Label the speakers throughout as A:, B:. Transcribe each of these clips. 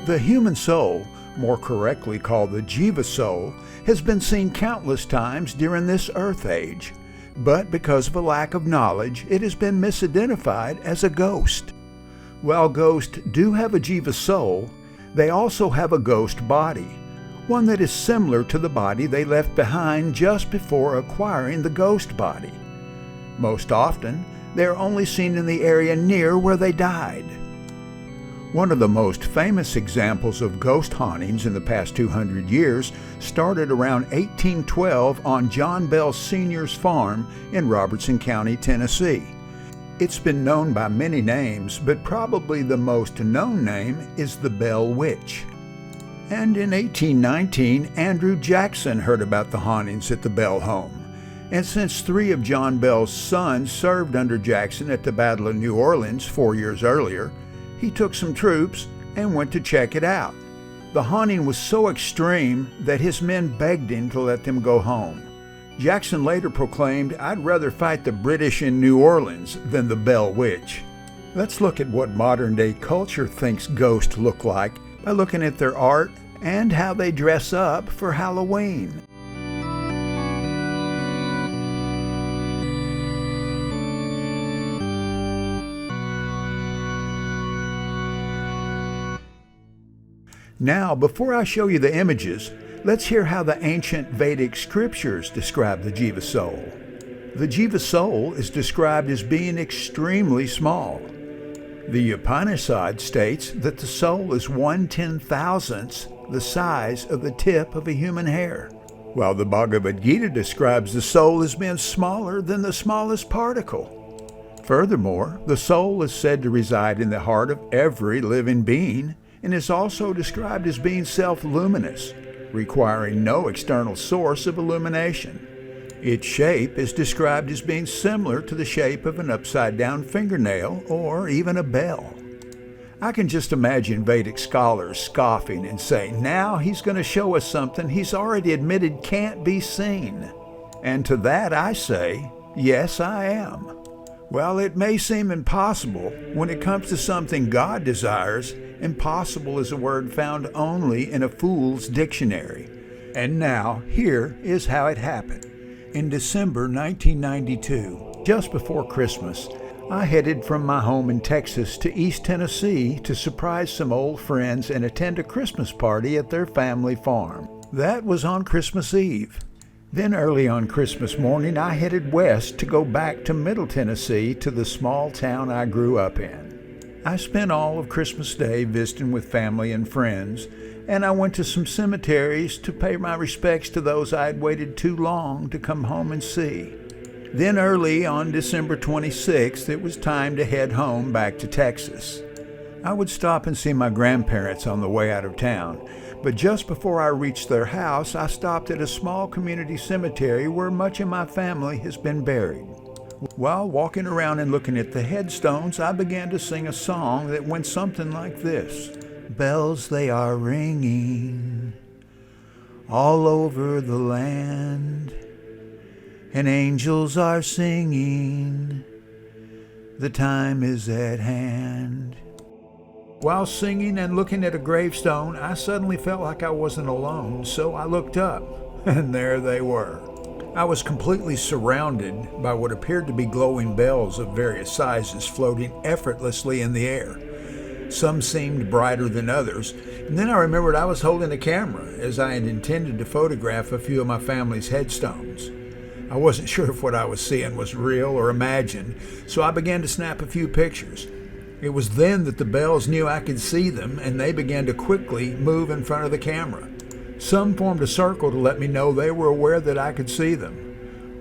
A: The human soul, more correctly called the Jiva soul, has been seen countless times during this earth age, but because of a lack of knowledge, it has been misidentified as a ghost. While ghosts do have a Jiva soul, they also have a ghost body, one that is similar to the body they left behind just before acquiring the ghost body. Most often, they are only seen in the area near where they died. One of the most famous examples of ghost hauntings in the past 200 years started around 1812 on John Bell Sr.'s farm in Robertson County, Tennessee. It's been known by many names, but probably the most known name is the Bell Witch. And in 1819, Andrew Jackson heard about the hauntings at the Bell home. And since 3 of John Bell's sons served under Jackson at the Battle of New Orleans 4 years earlier, he took some troops and went to check it out. The haunting was so extreme that his men begged him to let them go home. Jackson later proclaimed, "I'd rather fight the British in New Orleans than the Bell Witch." Let's look at what modern-day culture thinks ghosts look like by looking at their art and how they dress up for Halloween. Now, before I show you the images, let's hear how the ancient Vedic scriptures describe the Jiva soul. The Jiva soul is described as being extremely small. The Upanishad states that the soul is 1/10,000th the size of the tip of a human hair, while the Bhagavad Gita describes the soul as being smaller than the smallest particle. Furthermore, the soul is said to reside in the heart of every living being, and is also described as being self-luminous, requiring no external source of illumination. Its shape is described as being similar to the shape of an upside-down fingernail or even a bell. I can just imagine Vedic scholars scoffing and saying, "Now he's going to show us something he's already admitted can't be seen." And to that I say, yes, I am. While it may seem impossible, when it comes to something God desires, impossible is a word found only in a fool's dictionary. And now, here is how it happened. In December 1992, just before Christmas, I headed from my home in Texas to East Tennessee to surprise some old friends and attend a Christmas party at their family farm. That was on Christmas Eve. Then early on Christmas morning, I headed west to go back to Middle Tennessee to the small town I grew up in. I spent all of Christmas Day visiting with family and friends, and I went to some cemeteries to pay my respects to those I had waited too long to come home and see. Then early on December 26th, it was time to head home back to Texas. I would stop and see my grandparents on the way out of town, but just before I reached their house, I stopped at a small community cemetery where much of my family has been buried. While walking around and looking at the headstones, I began to sing a song that went something like this. Bells they are ringing all over the land, and angels are singing, the time is at hand. While singing and looking at a gravestone, I suddenly felt like I wasn't alone, so I looked up, and there they were. I was completely surrounded by what appeared to be glowing bells of various sizes floating effortlessly in the air. Some seemed brighter than others, and then I remembered I was holding a camera, as I had intended to photograph a few of my family's headstones. I wasn't sure if what I was seeing was real or imagined, so I began to snap a few pictures. It was then that the bells knew I could see them, and they began to quickly move in front of the camera. Some formed a circle to let me know they were aware that I could see them.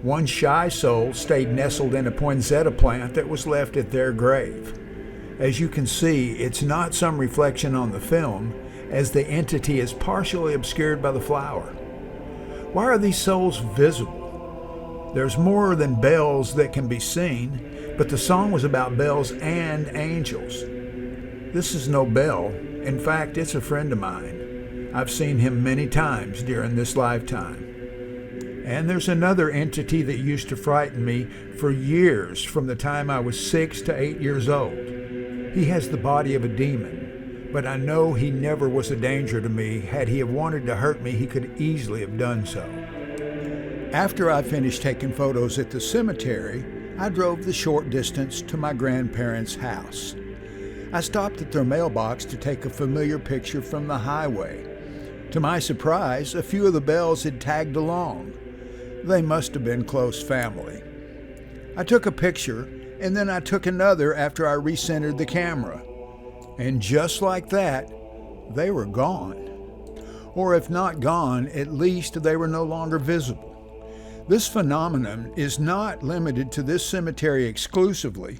A: One shy soul stayed nestled in a poinsettia plant that was left at their grave. As you can see, it's not some reflection on the film, as the entity is partially obscured by the flower. Why are these souls visible? There's more than bells that can be seen, but the song was about bells and angels. This is no bell. In fact, it's a friend of mine. I've seen him many times during this lifetime. And there's another entity that used to frighten me for years, from the time I was 6 to 8 years old. He has the body of a demon, but I know he never was a danger to me. Had he have wanted to hurt me, he could easily have done so. After I finished taking photos at the cemetery, I drove the short distance to my grandparents' house. I stopped at their mailbox to take a familiar picture from the highway. To my surprise, a few of the bells had tagged along. They must have been close family. I took a picture, and then I took another after I recentered the camera. And just like that, they were gone. Or if not gone, at least they were no longer visible. This phenomenon is not limited to this cemetery exclusively,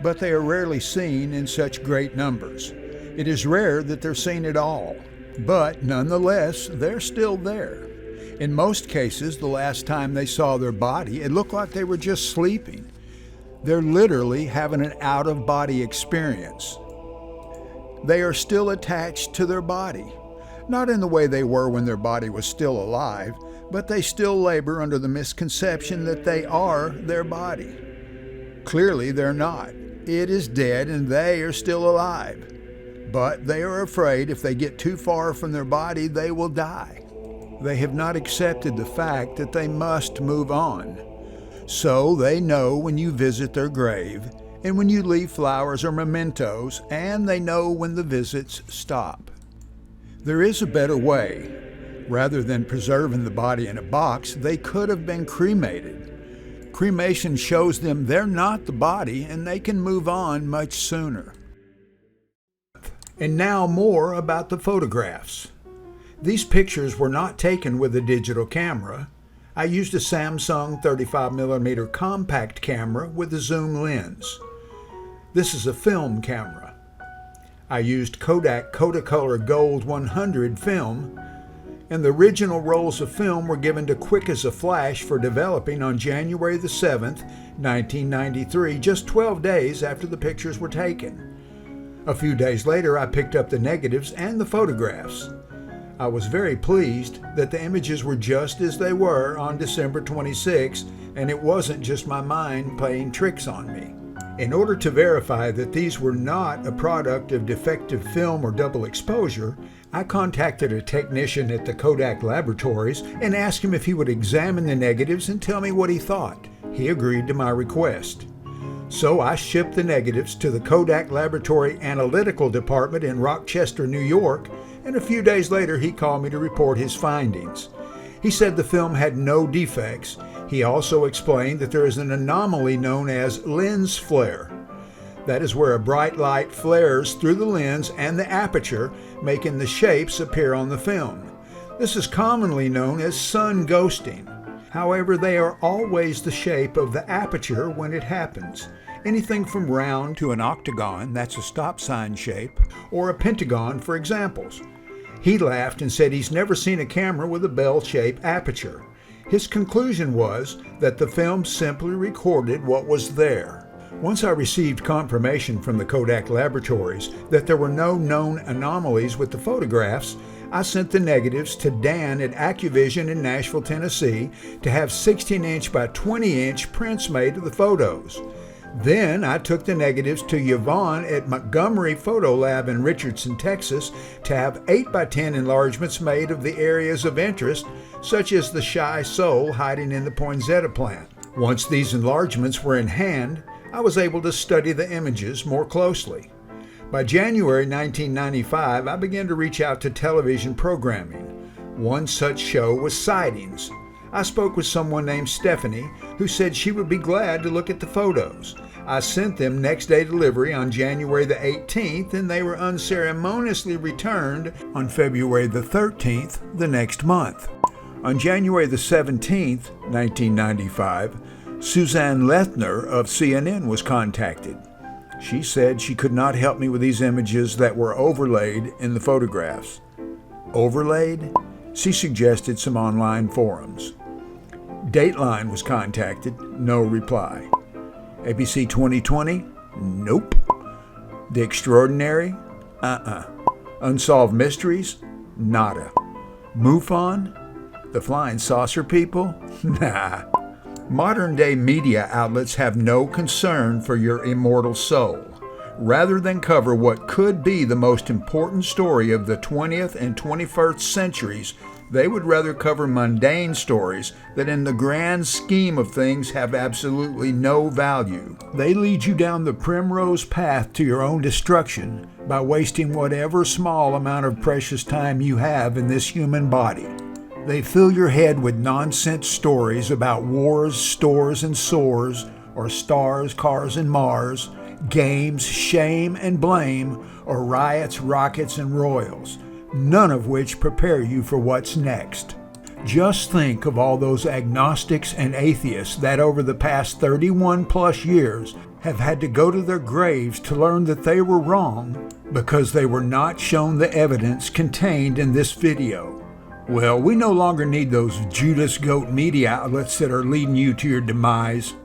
A: but they are rarely seen in such great numbers. It is rare that they're seen at all, but nonetheless, they're still there. In most cases, the last time they saw their body, it looked like they were just sleeping. They're literally having an out-of-body experience. They are still attached to their body, not in the way they were when their body was still alive, but they still labor under the misconception that they are their body. Clearly, they're not. It is dead and they are still alive. But they are afraid if they get too far from their body, they will die. They have not accepted the fact that they must move on. So they know when you visit their grave and when you leave flowers or mementos, and they know when the visits stop. There is a better way. Rather than preserving the body in a box, they could have been cremated. Cremation shows them they're not the body and they can move on much sooner. And now more about the photographs. These pictures were not taken with a digital camera. I used a Samsung 35mm compact camera with a zoom lens. This is a film camera. I used Kodak Kodacolor Gold 100 film, and the original rolls of film were given to Quick as a Flash for developing on January the 7th, 1993, just 12 days after the pictures were taken. A few days later, I picked up the negatives and the photographs. I was very pleased that the images were just as they were on December 26, and it wasn't just my mind playing tricks on me. In order to verify that these were not a product of defective film or double exposure, I contacted a technician at the KODAK Laboratories and asked him if he would examine the negatives and tell me what he thought. He agreed to my request. So I shipped the negatives to the KODAK Laboratory Analytical Department in Rochester, New York, and a few days later he called me to report his findings. He said the film had no defects. He also explained that there is an anomaly known as lens flare. That is where a bright light flares through the lens and the aperture, making the shapes appear on the film. This is commonly known as sun ghosting. However, they are always the shape of the aperture when it happens. Anything from round to an octagon, that's a stop sign shape, or a pentagon for examples. He laughed and said he's never seen a camera with a bell-shaped aperture. His conclusion was that the film simply recorded what was there. Once I received confirmation from the KODAK Laboratories that there were no known anomalies with the photographs, I sent the negatives to Dan at Accu-Vision in Nashville, Tennessee, to have 16-inch by 20-inch prints made of the photos. Then I took the negatives to Yvonne at Montgomery Photo Lab in Richarson, Texas, to have 8 by 10 enlargements made of the areas of interest, such as the shy soul hiding in the poinsettia plant. Once these enlargements were in hand, I was able to study the images more closely. By January 1995, I began to reach out to television programming. One such show was Sightings. I spoke with someone named Stephanie, who said she would be glad to look at the photos. I sent them next day delivery on January the 18th, and they were unceremoniously returned on February the 13th the next month. On January the 17th, 1995, Suzanne Lethner of CNN was contacted. She said she could not help me with these images that were overlaid in the photographs. Overlaid? She suggested some online forums. Dateline was contacted, no reply. ABC 2020? Nope. The Extraordinary? Unsolved Mysteries? Nada. MUFON? The Flying Saucer People? Nah. Modern-day media outlets have no concern for your immortal soul. Rather than cover what could be the most important story of the 20th and 21st centuries, they would rather cover mundane stories that in the grand scheme of things have absolutely no value. They lead you down the primrose path to your own destruction by wasting whatever small amount of precious time you have in this human body. They fill your head with nonsense stories about wars, stores, and sores, or stars, cars, and Mars, games, shame, and blame, or riots, rockets, and royals, none of which prepare you for what's next. Just think of all those agnostics and atheists that over the past 31 plus years have had to go to their graves to learn that they were wrong because they were not shown the evidence contained in this video. Well, we no longer need those Judas goat media outlets that are leading you to your demise.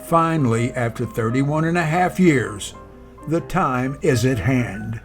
A: Finally, after 31 and a half years, the time is at hand.